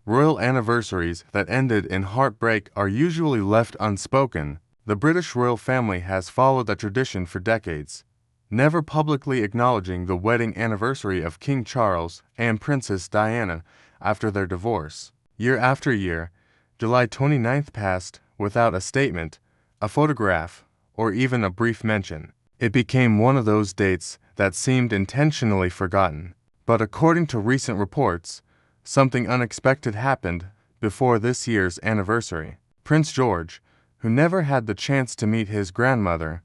Royal anniversaries that ended in heartbreak are usually left unspoken. The British royal family has followed that tradition for decades, never publicly acknowledging the wedding anniversary of King Charles and Princess Diana after their divorce. Year after year, July 29th passed without a statement, a photograph, or even a brief mention. It became one of those dates that seemed intentionally forgotten. But according to recent reports, something unexpected happened before this year's anniversary. Prince George, who never had the chance to meet his grandmother,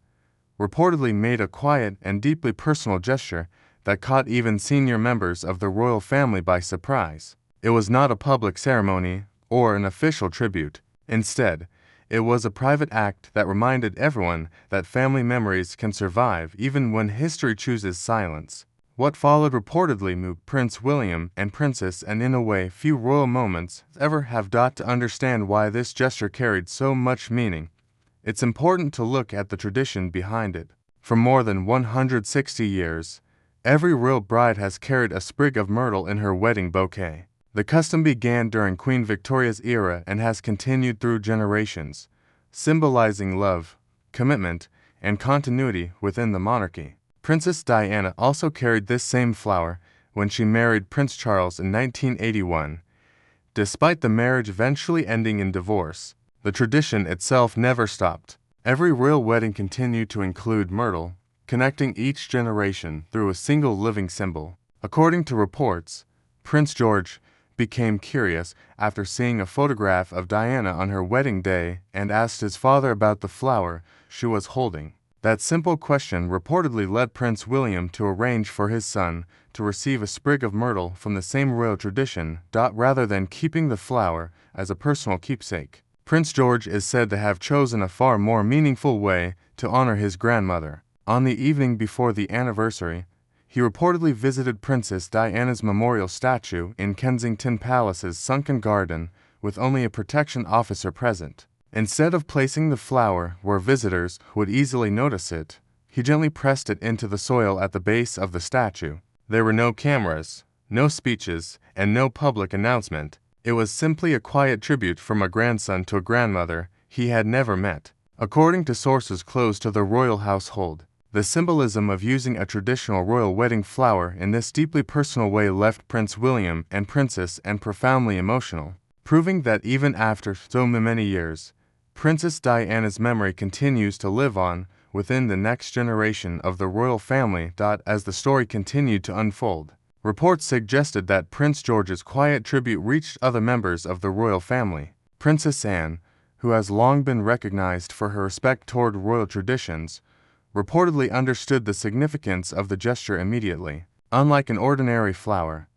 reportedly made a quiet and deeply personal gesture that caught even senior members of the royal family by surprise. It was not a public ceremony or an official tribute. Instead, it was a private act that reminded everyone that family memories can survive even when history chooses silence. What followed reportedly moved Prince William and Princess, and in a way few royal moments ever have. To understand why this gesture carried so much meaning, it's important to look at the tradition behind it. For more than 160 years, every royal bride has carried a sprig of myrtle in her wedding bouquet. The custom began during Queen Victoria's era and has continued through generations, symbolizing love, commitment, and continuity within the monarchy. Princess Diana also carried this same flower when she married Prince Charles in 1981. Despite the marriage eventually ending in divorce, the tradition itself never stopped. Every royal wedding continued to include myrtle, connecting each generation through a single living symbol. According to reports, Prince George became curious after seeing a photograph of Diana on her wedding day and asked his father about the flower she was holding. That simple question reportedly led Prince William to arrange for his son to receive a sprig of myrtle from the same royal tradition, rather than keeping the flower as a personal keepsake. Prince George is said to have chosen a far more meaningful way to honor his grandmother. On the evening before the anniversary, he reportedly visited Princess Diana's memorial statue in Kensington Palace's sunken garden with only a protection officer present. Instead of placing the flower where visitors would easily notice it, he gently pressed it into the soil at the base of the statue. There were no cameras, no speeches, and no public announcement. It was simply a quiet tribute from a grandson to a grandmother he had never met. According to sources close to the royal household, the symbolism of using a traditional royal wedding flower in this deeply personal way left Prince William and Princess profoundly emotional, proving that even after so many years, Princess Diana's memory continues to live on within the next generation of the royal family. As the story continued to unfold, reports suggested that Prince George's quiet tribute reached other members of the royal family. Princess Anne, who has long been recognized for her respect toward royal traditions, reportedly understood the significance of the gesture immediately. Unlike an ordinary flower,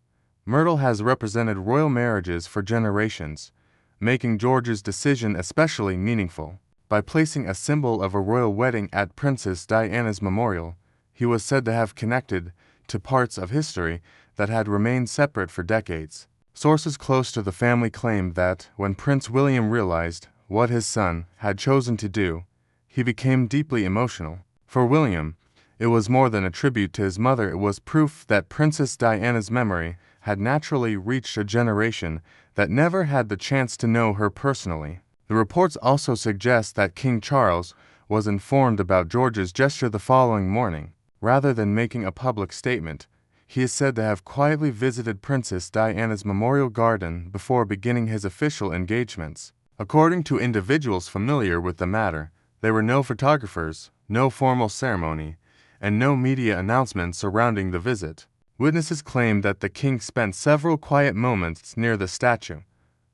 myrtle has represented royal marriages for generations, making George's decision especially meaningful. By placing a symbol of a royal wedding at Princess Diana's memorial, he was said to have connected to parts of history that had remained separate for decades. Sources close to the family claimed that when Prince William realized what his son had chosen to do, he became deeply emotional. For William, it was more than a tribute to his mother. It was proof that Princess Diana's memory had naturally reached a generation that never had the chance to know her personally. The reports also suggest that King Charles was informed about George's gesture the following morning. Rather than making a public statement, he is said to have quietly visited Princess Diana's memorial garden before beginning his official engagements. According to individuals familiar with the matter, there were no photographers, no formal ceremony, and no media announcements surrounding the visit. Witnesses claim that the king spent several quiet moments near the statue,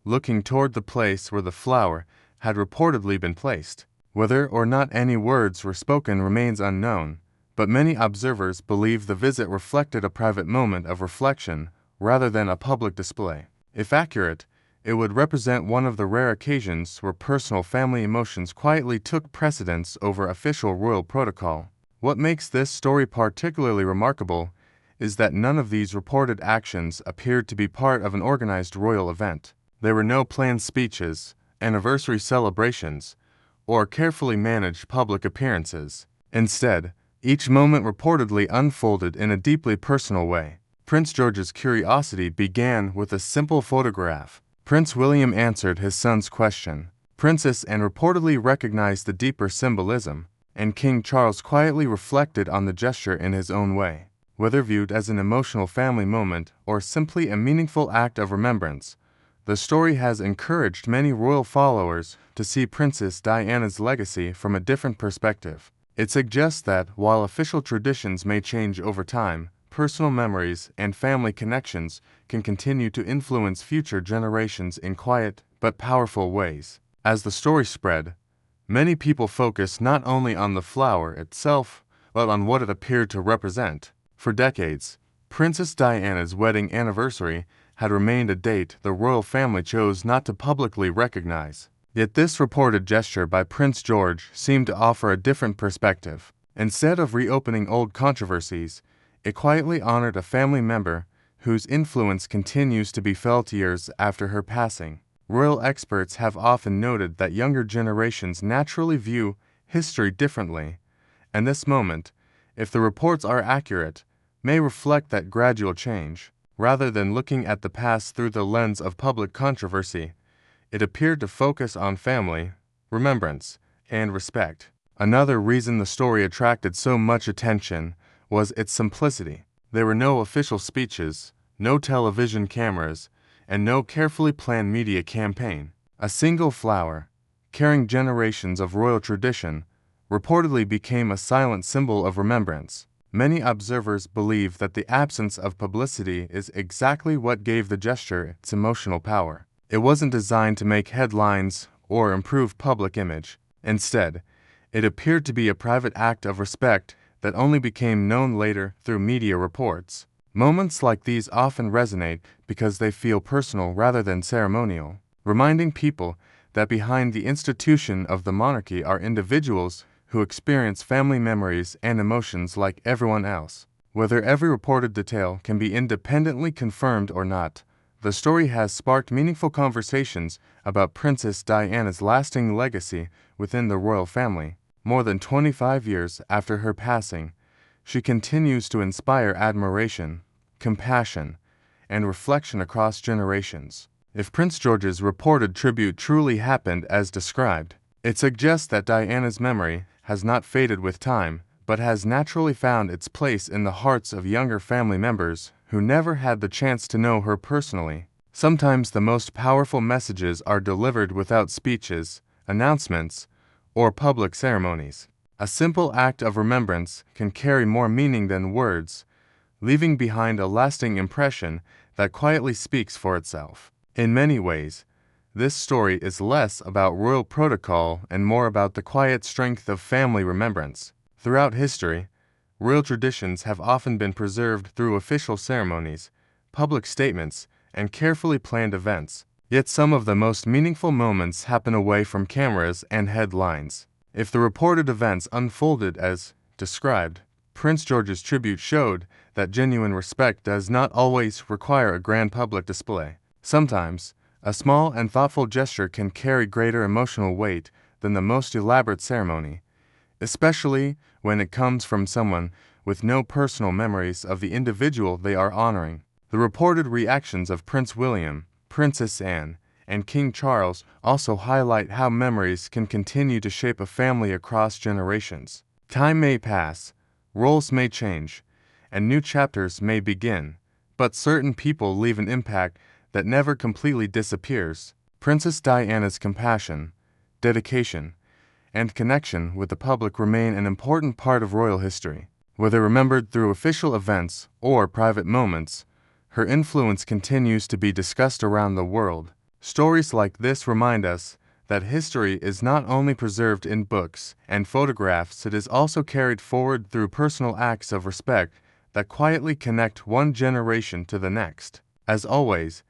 looking toward the place where the flower had reportedly been placed. Whether or not any words were spoken remains unknown, but many observers believe the visit reflected a private moment of reflection rather than a public display. If accurate, it would represent one of the rare occasions where personal family emotions quietly took precedence over official royal protocol. What makes this story particularly remarkable is that none of these reported actions appeared to be part of an organized royal event. There were no planned speeches, anniversary celebrations, or carefully managed public appearances. Instead, each moment reportedly unfolded in a deeply personal way. Prince George's curiosity began with a simple photograph. Prince William answered his son's question. Princess Anne reportedly recognized the deeper symbolism, and King Charles quietly reflected on the gesture in his own way. Whether viewed as an emotional family moment or simply a meaningful act of remembrance, the story has encouraged many royal followers to see Princess Diana's legacy from a different perspective. It suggests that, while official traditions may change over time, personal memories and family connections can continue to influence future generations in quiet but powerful ways. As the story spread, many people focused not only on the flower itself, but on what it appeared to represent. For decades, Princess Diana's wedding anniversary had remained a date the royal family chose not to publicly recognize. Yet this reported gesture by Prince George seemed to offer a different perspective. Instead of reopening old controversies, it quietly honored a family member whose influence continues to be felt years after her passing. Royal experts have often noted that younger generations naturally view history differently, and this moment, if the reports are accurate, may reflect that gradual change. Rather than looking at the past through the lens of public controversy, it appeared to focus on family, remembrance, and respect. Another reason the story attracted so much attention was its simplicity. There were no official speeches, no television cameras, and no carefully planned media campaign. A single flower, carrying generations of royal tradition, reportedly became a silent symbol of remembrance. Many observers believe that the absence of publicity is exactly what gave the gesture its emotional power. It wasn't designed to make headlines or improve public image. Instead, it appeared to be a private act of respect that only became known later through media reports. Moments like these often resonate because they feel personal rather than ceremonial, reminding people that behind the institution of the monarchy are individuals who experience family memories and emotions like everyone else. Whether every reported detail can be independently confirmed or not, the story has sparked meaningful conversations about Princess Diana's lasting legacy within the royal family. More than 25 years after her passing, she continues to inspire admiration, compassion, and reflection across generations. If Prince George's reported tribute truly happened as described, it suggests that Diana's memory has not faded with time, but has naturally found its place in the hearts of younger family members who never had the chance to know her personally. Sometimes the most powerful messages are delivered without speeches, announcements, or public ceremonies. A simple act of remembrance can carry more meaning than words, leaving behind a lasting impression that quietly speaks for itself. In many ways, this story is less about royal protocol and more about the quiet strength of family remembrance. Throughout history, royal traditions have often been preserved through official ceremonies, public statements, and carefully planned events. Yet some of the most meaningful moments happen away from cameras and headlines. If the reported events unfolded as described, Prince George's tribute showed that genuine respect does not always require a grand public display. Sometimes, a small and thoughtful gesture can carry greater emotional weight than the most elaborate ceremony, especially when it comes from someone with no personal memories of the individual they are honoring. The reported reactions of Prince William, Princess Anne, and King Charles also highlight how memories can continue to shape a family across generations. Time may pass, roles may change, and new chapters may begin, but certain people leave an impact that never completely disappears. Princess Diana's compassion, dedication, and connection with the public remain an important part of royal history. Whether remembered through official events or private moments, her influence continues to be discussed around the world. Stories like this remind us that history is not only preserved in books and photographs, it is also carried forward through personal acts of respect that quietly connect one generation to the next. As always,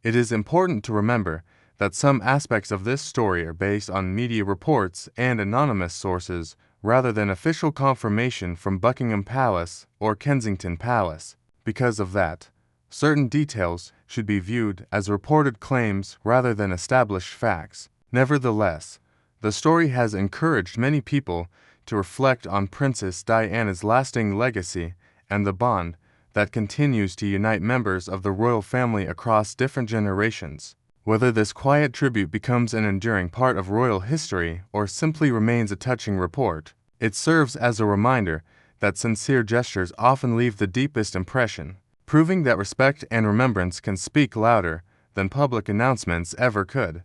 it is important to remember that some aspects of this story are based on media reports and anonymous sources rather than official confirmation from Buckingham Palace or Kensington Palace. Because of that, certain details should be viewed as reported claims rather than established facts. Nevertheless, the story has encouraged many people to reflect on Princess Diana's lasting legacy and the bond that continues to unite members of the royal family across different generations. Whether this quiet tribute becomes an enduring part of royal history or simply remains a touching report, it serves as a reminder that sincere gestures often leave the deepest impression, proving that respect and remembrance can speak louder than public announcements ever could.